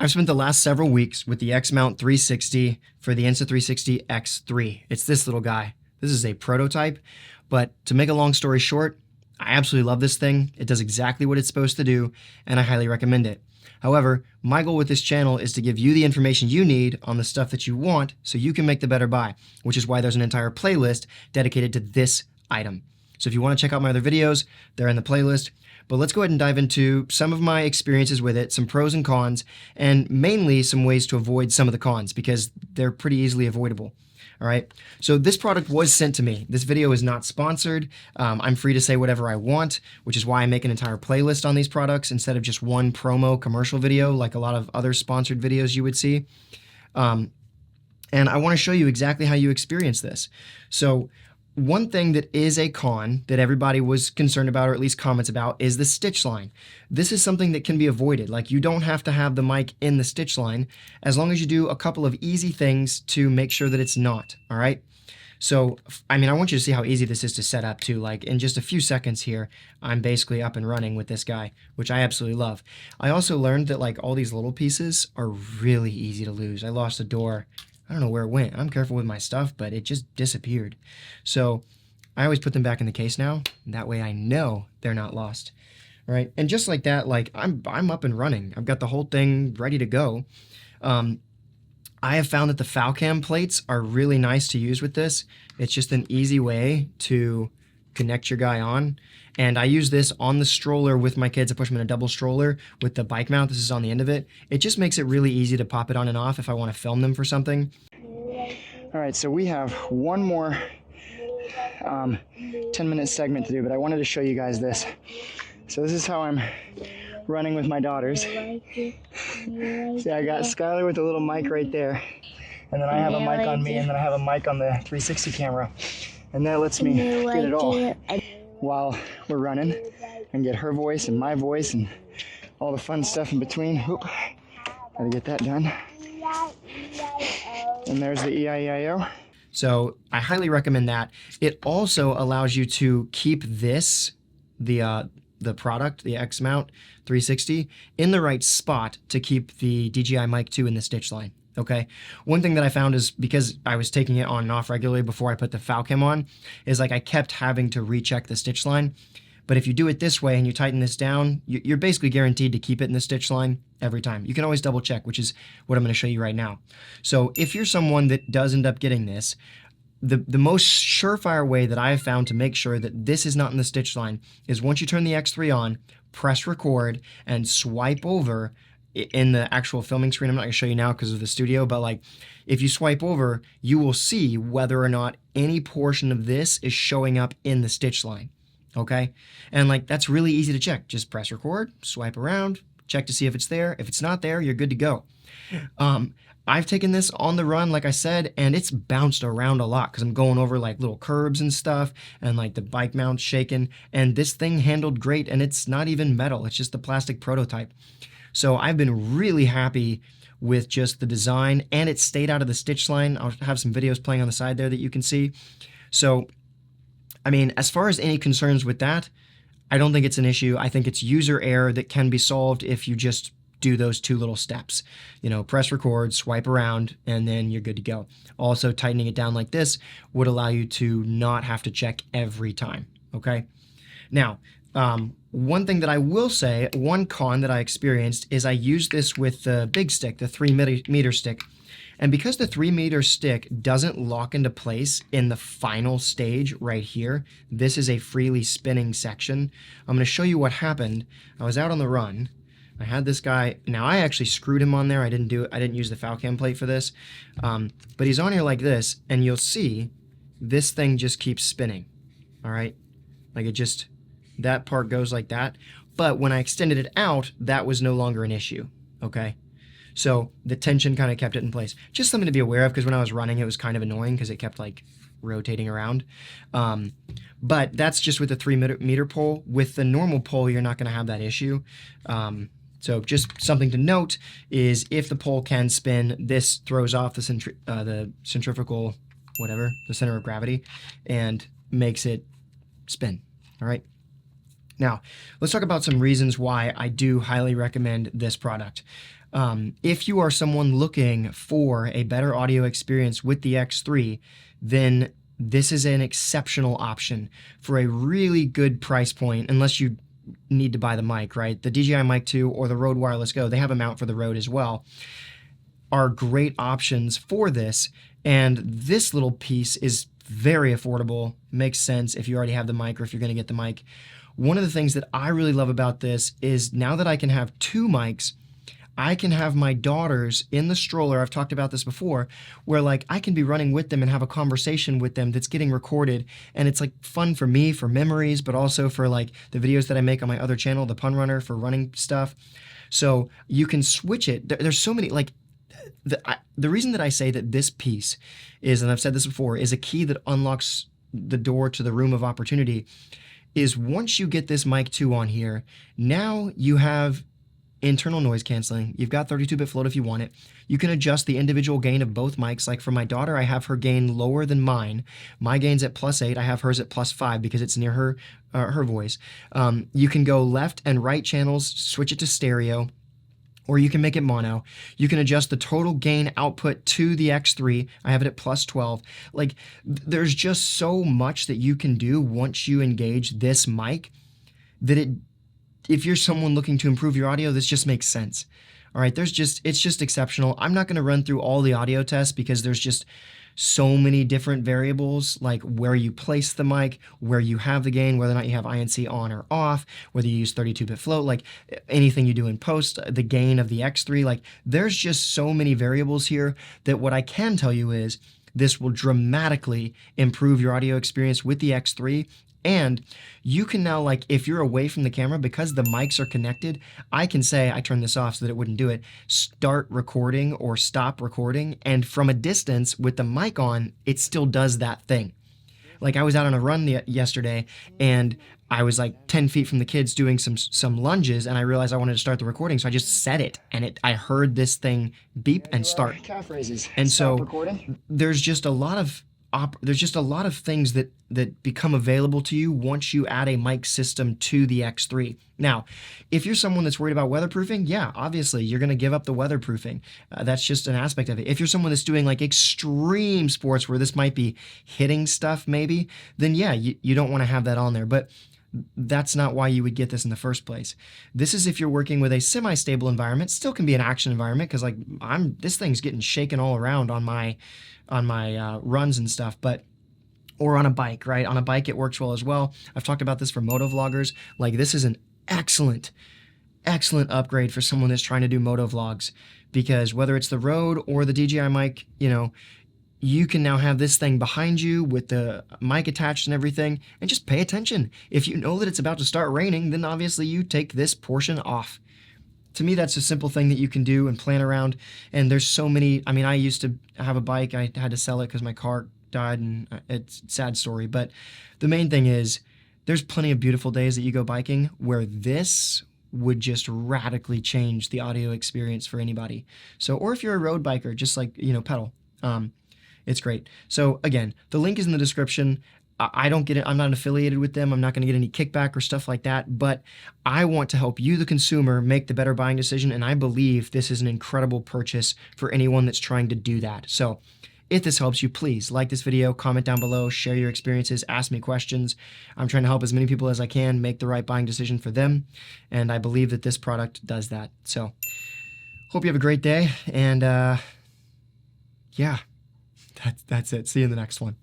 I've spent the last several weeks with the X-Mount 360 for the Insta360 X3. It's this little guy. This is a prototype, but to make a long story short, I absolutely love this thing. It does exactly what it's supposed to do, and I highly recommend it. However, my goal with this channel is to give you the information you need on the stuff that you want so you can make the better buy, which is why there's an entire playlist dedicated to this item. So if you want to check out my other videos, they're in the playlist. But let's go ahead and dive into some of my experiences with it, some pros and cons, and mainly some ways to avoid some of the cons because they're pretty easily avoidable. All right, so this product was sent to me. This video is not sponsored. I'm free to say whatever I want, which is why I make an entire playlist on these products instead of just one promo commercial video like a lot of other sponsored videos you would see. And I want to show you exactly how you experience this. So one thing that is a con that everybody was concerned about, or at least comments about, is the stitch line. This is something that can be avoided. Like, you don't have to have the mic in the stitch line as long as you do a couple of easy things to make sure that it's not, all right? So, I mean, I want you to see how easy this is to set up too. Like, in just a few seconds here, I'm basically up and running with this guy, which I absolutely love. I also learned that like all these little pieces are really easy to lose. I lost a door. I don't know where it went. I'm careful with my stuff, but it just disappeared. So I always put them back in the case now. That way I know they're not lost. All right. And just like that, like I'm up and running. I've got the whole thing ready to go. I have found that the foul cam plates are really nice to use with this. It's just an easy way to connect your guy on. And I use this on the stroller with my kids. I push them in a double stroller with the bike mount. This is on the end of it. It just makes it really easy to pop it on and off if I want to film them for something. All right, so we have one more 10-minute segment to do, but I wanted to show you guys this. So this is how I'm running with my daughters. See, I got Skylar with a little mic right there. And then I have a mic on me, and then I have a mic on the 360 camera. And that lets me get it all while we're running and get her voice and my voice and all the fun stuff in between. Oop, gotta get that done. And there's the E-I-E-I-O. So I highly recommend that. It also allows you to keep this, the product, the X-Mount 360, in the right spot to keep the DJI Mic 2 in the stitch line. Okay. One thing that I found is because I was taking it on and off regularly before I put the foul cam on, is like I kept having to recheck the stitch line. But if you do it this way and you tighten this down, you're basically guaranteed to keep it in the stitch line every time. You can always double check, which is what I'm going to show you right now. So if you're someone that does end up getting this, the most surefire way that I have found to make sure that this is not in the stitch line is once you turn the X3 on, press record and swipe over in the actual filming screen. I'm not going to show you now because of the studio, but like if you swipe over, you will see whether or not any portion of this is showing up in the stitch line. Okay. And like, that's really easy to check. Just press record, swipe around, check to see if it's there. If it's not there, you're good to go. I've taken this on the run, like I said, and it's bounced around a lot because I'm going over like little curbs and stuff and like the bike mount's shaking, and this thing handled great, and it's not even metal. It's just the plastic prototype. So I've been really happy with just the design, and it stayed out of the stitch line. I'll have some videos playing on the side there that you can see. So, I mean, as far as any concerns with that, I don't think it's an issue. I think it's user error that can be solved if you just do those two little steps. You know, press record, swipe around, and then you're good to go. Also, tightening it down like this would allow you to not have to check every time, okay? Now, one thing that I will say, one con that I experienced is I used this with the big stick, the 3-meter stick. And because the 3-meter stick doesn't lock into place in the final stage right here, this is a freely spinning section. I'm going to show you what happened. I was out on the run. I had this guy. Now I actually screwed him on there. I didn't use the foul cam plate for this. But he's on here like this, and you'll see this thing just keeps spinning. All right? Like it just, that part goes like that. But when I extended it out, that was no longer an issue. Okay? So the tension kind of kept it in place. Just something to be aware of, because when I was running, it was kind of annoying because it kept like rotating around. But that's just with the 3-meter pole. With the normal pole, you're not going to have that issue. So just something to note is if the pole can spin, this throws off the centrifugal, whatever, the center of gravity, and makes it spin. All right. Now, let's talk about some reasons why I do highly recommend this product. If you are someone looking for a better audio experience with the X3, then this is an exceptional option for a really good price point, unless you need to buy the mic, right? The DJI Mic 2 or the Rode Wireless Go, they have a mount for the Rode as well, are great options for this. And this little piece is very affordable. Makes sense if you already have the mic or if you're going to get the mic. One of the things that I really love about this is now that I can have two mics, I can have my daughters in the stroller. I've talked about this before, where like I can be running with them and have a conversation with them that's getting recorded. And it's like fun for me, for memories, but also for like the videos that I make on my other channel, the Pun Runner, for running stuff. So you can switch it. There's so many, like the reason that I say that this piece is, and I've said this before, is a key that unlocks the door to the room of opportunity, is once you get this mic 2 on here, now you have internal noise canceling. You've got 32-bit float if you want it. You can adjust the individual gain of both mics. Like for my daughter, I have her gain lower than mine. My gain's at +8. I have hers at +5 because it's near her voice. You can go left and right channels, switch it to stereo, or you can make it mono. You can adjust the total gain output to the X3. I have it at +12. Like, there's just so much that you can do once you engage this mic that if you're someone looking to improve your audio, this just makes sense. All right, it's just exceptional. I'm not going to run through all the audio tests because there's just so many different variables, like where you place the mic, where you have the gain, whether or not you have INC on or off, whether you use 32-bit float, like anything you do in post, the gain of the X3, like there's just so many variables here that what I can tell you is this will dramatically improve your audio experience with the X3. And you can now, like, if you're away from the camera, because the mics are connected, I can say, I turned this off so that it wouldn't do it, start recording or stop recording. And from a distance with the mic on, it still does that thing. Like I was out on a run yesterday and I was like 10 feet from the kids doing some lunges and I realized I wanted to start the recording. So I just set it and I heard this thing beep and start. Calf raises. And Stop so recording. there's just a lot of things that become available to you once you add a mic system to the X3. Now, if you're someone that's worried about weatherproofing, yeah, obviously you're going to give up the weatherproofing. That's just an aspect of it. If you're someone that's doing like extreme sports where this might be hitting stuff maybe, then yeah, you don't want to have that on there. But that's not why you would get this in the first place. This is if you're working with a semi-stable environment, still can be an action environment because like this thing's getting shaken all around on my runs and stuff, or on a bike, right? On a bike, it works well as well. I've talked about this for moto vloggers. Like this is an excellent upgrade for someone that's trying to do moto vlogs, because whether it's the Rode or the DJI mic, you can now have this thing behind you with the mic attached and everything, and just pay attention. If you know that it's about to start raining, then obviously you take this portion off. To me, that's a simple thing that you can do and plan around. And there's so many. I mean, I used to have a bike. I had to sell it because my car died, and it's a sad story. But the main thing is there's plenty of beautiful days that you go biking where this would just radically change the audio experience for anybody. So, or if you're a road biker, just like, pedal. It's great. So again, the link is in the description. I don't get it. I'm not affiliated with them. I'm not going to get any kickback or stuff like that, but I want to help you, the consumer, make the better buying decision. And I believe this is an incredible purchase for anyone that's trying to do that. So if this helps you, please like this video, comment down below, share your experiences, ask me questions. I'm trying to help as many people as I can make the right buying decision for them. And I believe that this product does that. So hope you have a great day. And yeah, that's it. See you in the next one.